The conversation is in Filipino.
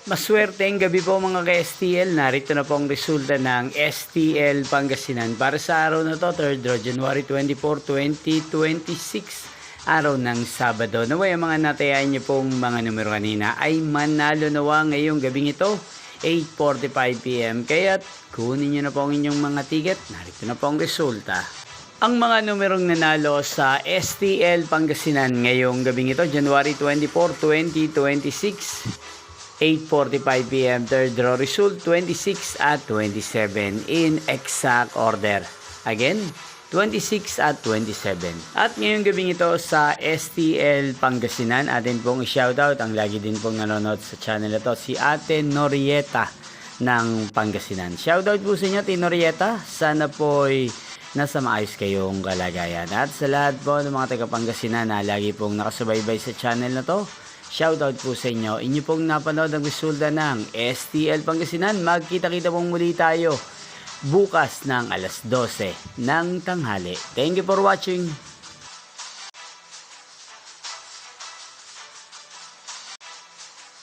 Maswerteng gabi po mga ka-STL. Narito na po ang resulta ng STL Pangasinan para sa araw na to, 3rd January 24, 2026, araw ng Sabado. Naway ang mga natayain niyo pong mga numero kanina ay manalo nawa ngayong gabing ito, 8:45 PM. Kaya kunin niyo na po ang inyong mga ticket. Narito na po ang resulta. Ang mga numerong nanalo sa STL Pangasinan ngayong gabing ito, January 24, 2026, 8:45 PM, third draw result 26 at 27 in exact order. Again, 26 at 27. At ngayong gabing ito sa STL Pangasinan, atin pong i-shoutout ang lagi din pong nanonood sa channel na to, si Ate Norieta ng Pangasinan. Shoutout po sa inyo, Ate Norieta. Sana po'y nasa maayos kayong kalagayan. At sa lahat po ng mga taga Pangasinan na lagi pong nakasubaybay sa channel na to, shoutout po sa inyo. Inyo pong napanood ang resulta ng STL Pangasinan. Magkita-kita pong muli tayo bukas ng alas 12 ng tanghali. Thank you for watching.